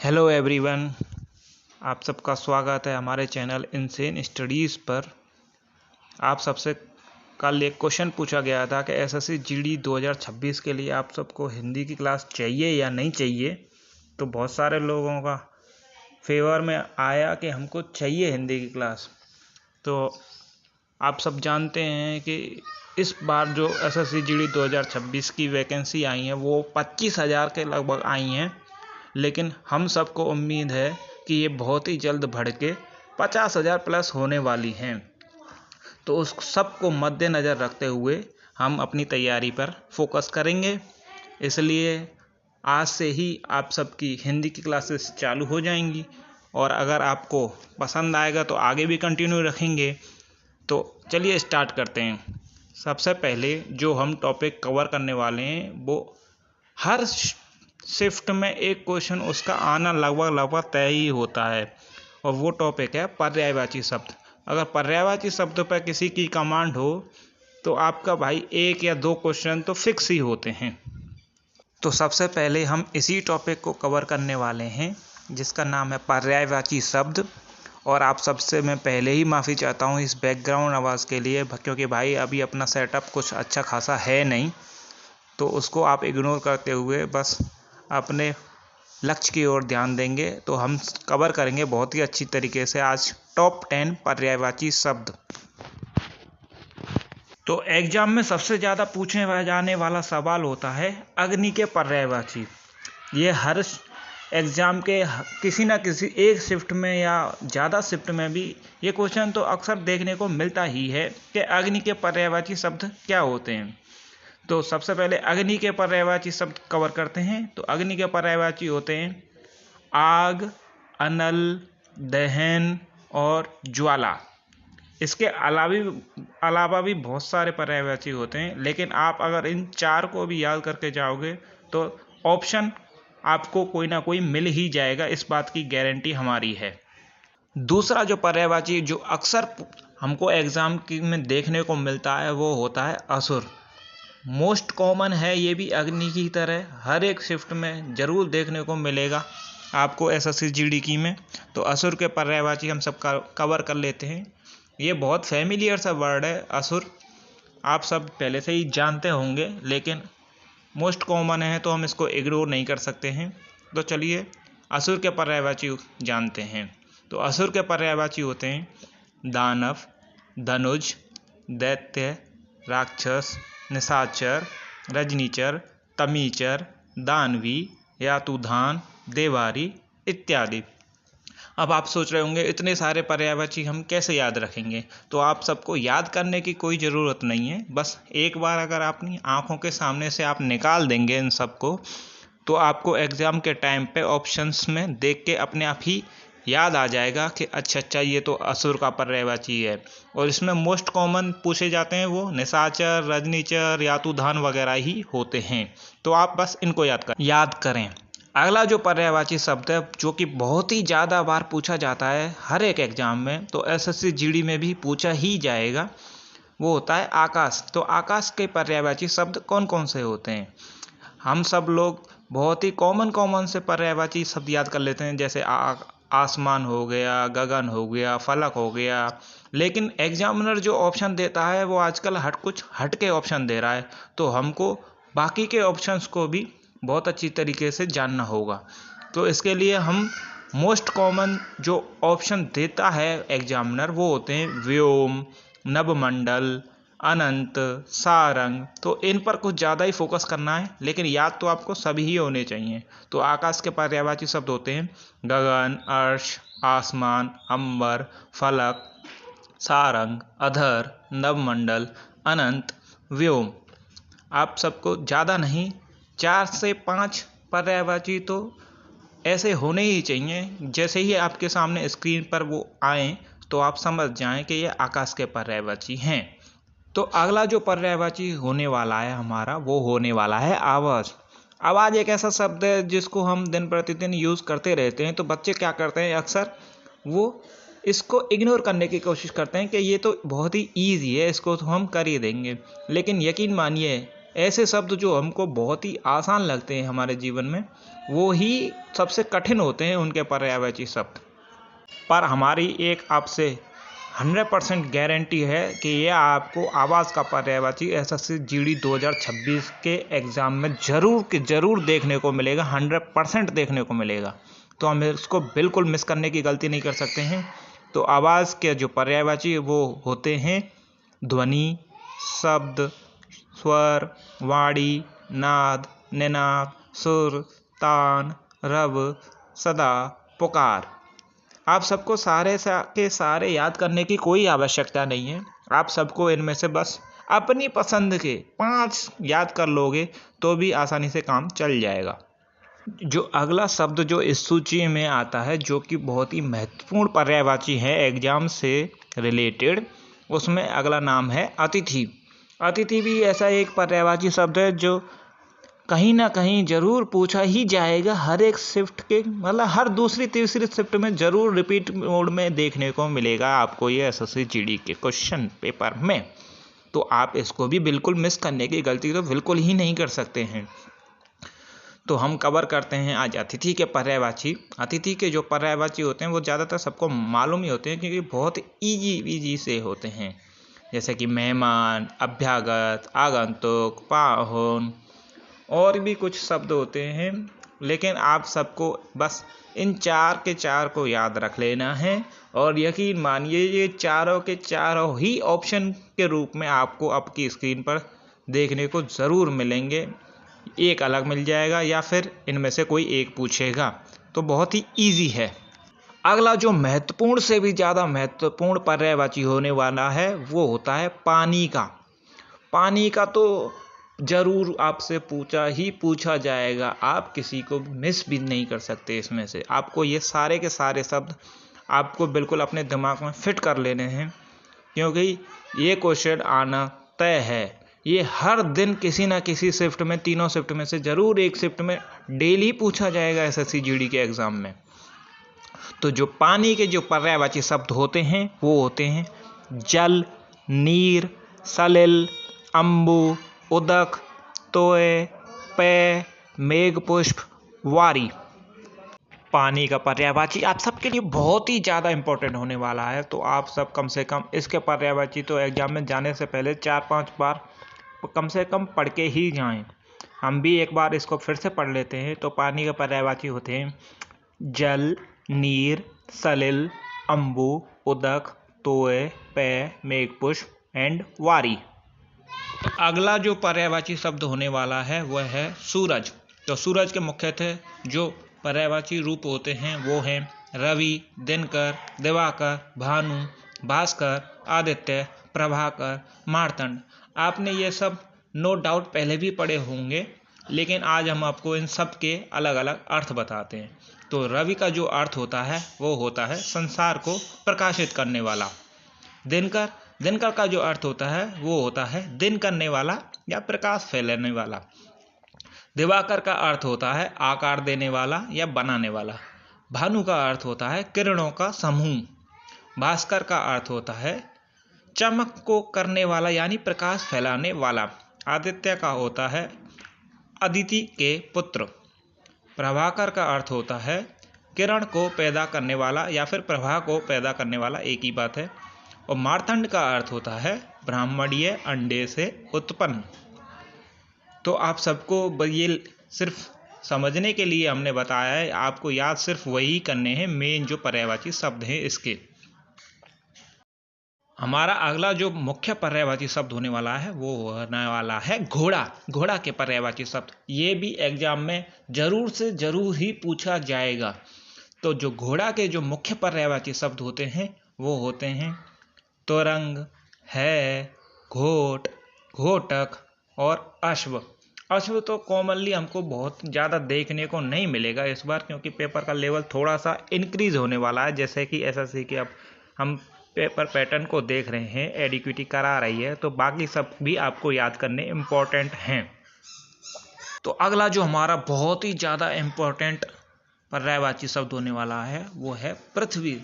Hello everyone, आप सबका स्वागत है हमारे चैनल इनसेन स्टडीज़ पर। आप सबसे कल एक क्वेश्चन पूछा गया था कि एसएससी जीडी 2026 के लिए आप सबको हिंदी की क्लास चाहिए या नहीं चाहिए। तो बहुत सारे लोगों का फेवर में आया कि हमको चाहिए हिंदी की क्लास। तो आप सब जानते हैं कि इस बार जो एसएससी जीडी 2026 की वैकेंसी आई हैं वो 25,000 के लगभग आई हैं, लेकिन हम सबको उम्मीद है कि ये बहुत ही जल्द बढ़ के 50,000 प्लस होने वाली हैं। तो उस सब को मद्देनज़र रखते हुए हम अपनी तैयारी पर फोकस करेंगे। इसलिए आज से ही आप सबकी हिंदी की क्लासेस चालू हो जाएंगी और अगर आपको पसंद आएगा तो आगे भी कंटिन्यू रखेंगे। तो चलिए स्टार्ट करते हैं। सबसे पहले जो हम टॉपिक कवर करने वाले हैं वो हर शिफ्ट में एक क्वेश्चन उसका आना लगभग तय ही होता है, और वो टॉपिक है पर्यायवाची शब्द। अगर पर्यायवाची शब्द पर किसी की कमांड हो तो आपका भाई एक या दो क्वेश्चन तो फिक्स ही होते हैं। तो सबसे पहले हम इसी टॉपिक को कवर करने वाले हैं जिसका नाम है पर्यायवाची शब्द। और आप सबसे मैं पहले ही माफ़ी चाहता हूँ इस बैकग्राउंड आवाज़ के लिए, क्योंकि भाई अभी अपना सेटअप कुछ अच्छा खासा है नहीं, तो उसको आप इग्नोर करते हुए बस अपने लक्ष्य की ओर ध्यान देंगे। तो हम कवर करेंगे बहुत ही अच्छी तरीके से आज टॉप 10 पर्यायवाची शब्द। तो एग्जाम में सबसे ज़्यादा पूछे जाने वाला सवाल होता है अग्नि के पर्यायवाची। ये हर एग्ज़ाम के किसी ना किसी एक शिफ्ट में या ज़्यादा शिफ्ट में भी ये क्वेश्चन तो अक्सर देखने को मिलता ही है कि अग्नि के पर्यायवाची शब्द क्या होते हैं। तो सबसे पहले अग्नि के पर्यायवाची शब्द कवर करते हैं। तो अग्नि के पर्यायवाची होते हैं आग, अनल, दहन और ज्वाला। इसके अलावा भी बहुत सारे पर्यायवाची होते हैं, लेकिन आप अगर इन चार को भी याद करके जाओगे तो ऑप्शन आपको कोई ना कोई मिल ही जाएगा, इस बात की गारंटी हमारी है। दूसरा जो पर्यायवाची जो अक्सर हमको एग्ज़ाम में देखने को मिलता है वो होता है असुर। मोस्ट कॉमन है, ये भी अग्नि की तरह हर एक शिफ्ट में ज़रूर देखने को मिलेगा आपको एसएससी जीडी की में। तो असुर के पर्यायवाची हम सब कवर कर लेते हैं। ये बहुत फैमिलियर सा वर्ड है असुर, आप सब पहले से ही जानते होंगे, लेकिन मोस्ट कॉमन है तो हम इसको इग्नोर नहीं कर सकते हैं। तो चलिए असुर के पर्यायवाची जानते हैं। तो असुर के पर्यायवाची होते हैं दानव, धनुज, दैत्य, राक्षस, निशाचर, रजनीचर, तमीचर, दानवी, यातुधान, देवारी इत्यादि। अब आप सोच रहे होंगे इतने सारे पर्यायवाची हम कैसे याद रखेंगे। तो आप सबको याद करने की कोई ज़रूरत नहीं है, बस एक बार अगर अपनी आंखों के सामने से आप निकाल देंगे इन सबको तो आपको एग्ज़ाम के टाइम पे ऑप्शंस में देख के अपने आप ही याद आ जाएगा कि अच्छा ये तो असुर का पर्यायवाची है। और इसमें मोस्ट कॉमन पूछे जाते हैं वो निशाचर, रजनीचर, यातुधान वगैरह ही होते हैं। तो आप बस इनको याद करें। अगला जो पर्यायवाची शब्द है जो कि बहुत ही ज़्यादा बार पूछा जाता है हर एक एग्ज़ाम में, तो एसएससी जीडी में भी पूछा ही जाएगा, वो होता है आकाश। तो आकाश के पर्यायवाची शब्द कौन कौन से होते हैं। हम सब लोग बहुत ही कॉमन से पर्यायवाची शब्द याद कर लेते हैं, जैसे आसमान हो गया, गगन हो गया, फलक हो गया। लेकिन एग्जामिनर जो ऑप्शन देता है वो आजकल कुछ हट के ऑप्शन दे रहा है, तो हमको बाकी के ऑप्शंस को भी बहुत अच्छी तरीके से जानना होगा। तो इसके लिए हम मोस्ट कॉमन जो ऑप्शन देता है एग्जामिनर वो होते हैं व्योम, नभमंडल, अनंत, सारंग। तो इन पर कुछ ज़्यादा ही फोकस करना है, लेकिन याद तो आपको सभी ही होने चाहिए। तो आकाश के पर्यायवाची शब्द होते हैं गगन, अर्श, आसमान, अंबर, फलक, सारंग, अधर, नभमंडल, अनंत, व्योम। आप सबको ज़्यादा नहीं 4 से 5 पर्यायवाची तो ऐसे होने ही चाहिए, जैसे ही आपके सामने स्क्रीन पर वो आएँ तो आप समझ जाएं कि ये आकाश के पर्यायवाची हैं। तो अगला जो पर्यायवाची होने वाला है हमारा वो होने वाला है आवाज़। आवाज़ एक ऐसा शब्द है जिसको हम दिन प्रतिदिन यूज़ करते रहते हैं। तो बच्चे क्या करते हैं अक्सर वो इसको इग्नोर करने की कोशिश करते हैं कि ये तो बहुत ही ईजी है, इसको तो हम कर ही देंगे। लेकिन यकीन मानिए ऐसे शब्द जो हमको बहुत ही आसान लगते हैं हमारे जीवन में, वो ही सबसे कठिन होते हैं उनके पर्यायवाची शब्द। पर हमारी एक आपसे 100% गारंटी है कि ये आपको आवाज़ का पर्यायवाची एसएससी जीडी 2026 के एग्ज़ाम में ज़रूर देखने को मिलेगा, 100% देखने को मिलेगा। तो हम इसको बिल्कुल मिस करने की गलती नहीं कर सकते हैं। तो आवाज़ के जो पर्यायवाची वो होते हैं ध्वनि, शब्द, स्वर, वाणी, नाद, निनाद, सुर, तान, रव, सदा, पुकार। आप सबको सारे के सारे याद करने की कोई आवश्यकता नहीं है। आप सबको इनमें से बस अपनी पसंद के 5 याद कर लोगे तो भी आसानी से काम चल जाएगा। जो अगला शब्द जो इस सूची में आता है, जो कि बहुत ही महत्वपूर्ण पर्यायवाची है एग्जाम से रिलेटेड, उसमें अगला नाम है अतिथि। अतिथि भी ऐसा एक पर्यायवाची शब्द है जो कहीं ना कहीं जरूर पूछा ही जाएगा। हर एक शिफ्ट के मतलब हर दूसरी तीसरी शिफ्ट में जरूर रिपीट मोड में देखने को मिलेगा आपको ये एसएससी जीडी के क्वेश्चन पेपर में। तो आप इसको भी बिल्कुल मिस करने की गलती तो बिल्कुल ही नहीं कर सकते हैं। तो हम कवर करते हैं आज अतिथि के पर्यायवाची। अतिथि के जो पर्यायवाची होते हैं वो ज़्यादातर सबको मालूम ही होते हैं, क्योंकि बहुत ईजी से होते हैं, जैसे कि मेहमान, अभ्यागत, आगंतुक, पाहुन, और भी कुछ शब्द होते हैं। लेकिन आप सबको बस इन 4 के 4 को याद रख लेना है, और यकीन मानिए ये चारों के चारों ही ऑप्शन के रूप में आपको आपकी स्क्रीन पर देखने को ज़रूर मिलेंगे। एक अलग मिल जाएगा या फिर इनमें से कोई एक पूछेगा, तो बहुत ही ईजी है। अगला जो महत्वपूर्ण से भी ज़्यादा महत्वपूर्ण पर्यायवाची होने वाला है वो होता है पानी का। पानी का तो जरूर आपसे पूछा जाएगा, आप किसी को मिस भी नहीं कर सकते। इसमें से आपको ये सारे के सारे शब्द आपको बिल्कुल अपने दिमाग में फिट कर लेने हैं, क्योंकि ये क्वेश्चन आना तय है। ये हर दिन किसी ना किसी शिफ्ट में, तीनों शिफ्ट में से जरूर एक शिफ्ट में डेली पूछा जाएगा एसएससी जीडी के एग्जाम में। तो जो पानी के जो पर्यायवाची शब्द होते हैं वो होते हैं जल, नीर, सलिल, अम्बु, उदक, तोय, पेय, मेघपुष्प, वारी। पानी का पर्यायवाची आप सबके लिए बहुत ही ज़्यादा इम्पोर्टेंट होने वाला है। तो आप सब कम से कम इसके पर्यायवाची तो एग्जाम में जाने से पहले 4-5 बार कम से कम पढ़ के ही जाएं। हम भी एक बार इसको फिर से पढ़ लेते हैं। तो पानी के पर्यायवाची होते हैं जल, नीर, सलिल, अम्बु, उदक, तोय, पेय, मेघपुष्प एंड वारी। अगला जो पर्यायवाची शब्द होने वाला है वह है सूरज। तो सूरज के मुख्यतः जो पर्यायवाची रूप होते हैं वो हैं रवि, दिनकर, दिवाकर, भानु, भास्कर, आदित्य, प्रभाकर, मार्तंड। आपने ये सब नो डाउट पहले भी पढ़े होंगे, लेकिन आज हम आपको इन सब के अलग अलग अर्थ बताते हैं। तो रवि का जो अर्थ होता है वो होता है संसार को प्रकाशित करने वाला। दिनकर का जो अर्थ होता है वो होता है दिन करने वाला या प्रकाश फैलाने वाला। दिवाकर का अर्थ होता है आकार देने वाला या बनाने वाला। भानु का अर्थ होता है किरणों का समूह। भास्कर का अर्थ होता है चमक को करने वाला यानी प्रकाश फैलाने वाला। आदित्य का होता है अदिति के पुत्र। प्रभाकर का अर्थ होता है किरण को पैदा करने वाला या फिर प्रभा को पैदा करने वाला, एक ही बात है। और मार्तंड का अर्थ होता है ब्राह्मणीय अंडे से उत्पन्न। तो आप सबको ये सिर्फ समझने के लिए हमने बताया है, आपको याद सिर्फ वही करने हैं मेन जो पर्यायवाची शब्द हैं इसके। हमारा अगला जो मुख्य पर्यायवाची शब्द होने वाला है वो होने वाला है घोड़ा। घोड़ा के पर्यायवाची शब्द ये भी एग्जाम में जरूर से जरूर ही पूछा जाएगा। तो जो घोड़ा के जो मुख्य पर्यायवाची शब्द होते हैं वो होते हैं तुरंग, है, घोट, घोटक और अश्व। अश्व तो कॉमनली हमको बहुत ज़्यादा देखने को नहीं मिलेगा इस बार, क्योंकि पेपर का लेवल थोड़ा सा इंक्रीज होने वाला है। जैसे कि एसएससी के अब हम पेपर पैटर्न को देख रहे हैं, एडिक्विटी करा रही है, तो बाकी सब भी आपको याद करने इम्पोर्टेंट हैं। तो अगला जो हमारा बहुत ही ज़्यादा इम्पोर्टेंट पर्यायवाची शब्द होने वाला है वो है पृथ्वी।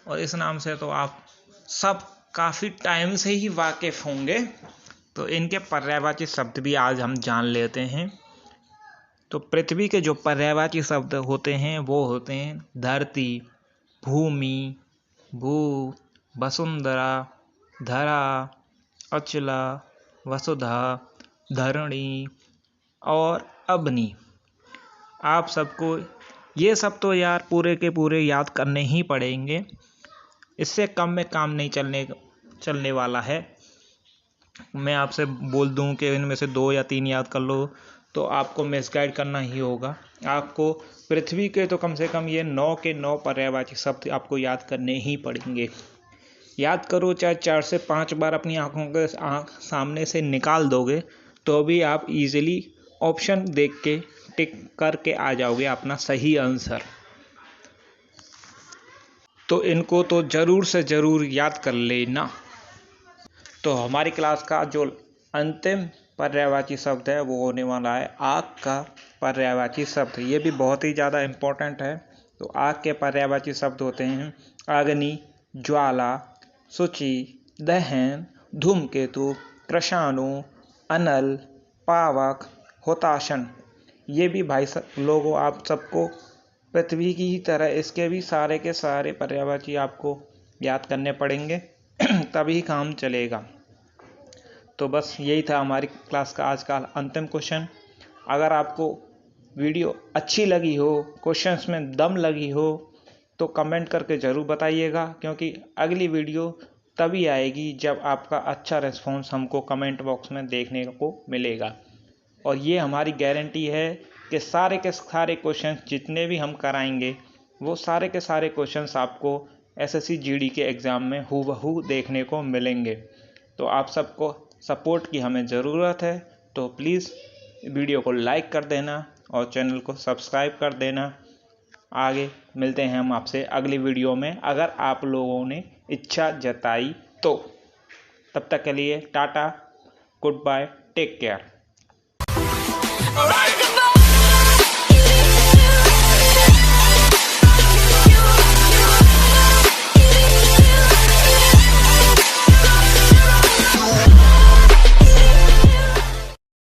और इस नाम से तो आप सब काफ़ी टाइम से ही वाकिफ़ होंगे। तो इनके पर्यायवाची शब्द भी आज हम जान लेते हैं। तो पृथ्वी के जो पर्यायवाची शब्द होते हैं वो होते हैं धरती, भूमि, भू, वसुंधरा, धरा, अचला, वसुधा, धरणी और अग्नि। आप सबको ये सब तो यार पूरे के पूरे याद करने ही पड़ेंगे, इससे कम में काम नहीं चलने वाला है। मैं आपसे बोल दूं कि इनमें से 2 या 3 याद कर लो तो आपको मिसगाइड करना ही होगा। आपको पृथ्वी के तो कम से कम ये 9 के 9 पर्यायवाची शब्द आपको याद करने ही पड़ेंगे। याद करो, चाहे 4 से 5 बार अपनी आंखों के सामने से निकाल दोगे तो भी आप इजीली ऑप्शन देख के टिक करके आ जाओगे अपना सही आंसर। तो इनको तो ज़रूर से ज़रूर याद कर लेना। तो हमारी क्लास का जो अंतिम पर्यायवाची शब्द है वो होने वाला है आग का पर्यायवाची शब्द। ये भी बहुत ही ज़्यादा इम्पोर्टेंट है। तो आग के पर्यायवाची शब्द होते हैं अग्नि, ज्वाला, शुचि, दहन, धूमकेतु, कृशाणु, अनल, पावक, हुताशन। ये भी भाई लोगों आप सबको पृथ्वी की ही तरह इसके भी सारे के सारे पर्यायवाची आपको याद करने पड़ेंगे तभी काम चलेगा। तो बस यही था हमारी क्लास का आज का अंतिम क्वेश्चन। अगर आपको वीडियो अच्छी लगी हो, क्वेश्चंस में दम लगी हो तो कमेंट करके ज़रूर बताइएगा, क्योंकि अगली वीडियो तभी आएगी जब आपका अच्छा रिस्पॉन्स हमको कमेंट बॉक्स में देखने को मिलेगा। और ये हमारी गारंटी है कि सारे के सारे क्वेश्चन जितने भी हम कराएंगे वो सारे के सारे क्वेश्चंस आपको एसएससी जीडी के एग्ज़ाम में हूबहू देखने को मिलेंगे। तो आप सबको सपोर्ट की हमें ज़रूरत है, तो प्लीज़ वीडियो को लाइक कर देना और चैनल को सब्सक्राइब कर देना। आगे मिलते हैं हम आपसे अगली वीडियो में, अगर आप लोगों ने इच्छा जताई तो। तब तक के लिए tata, goodbye, take care.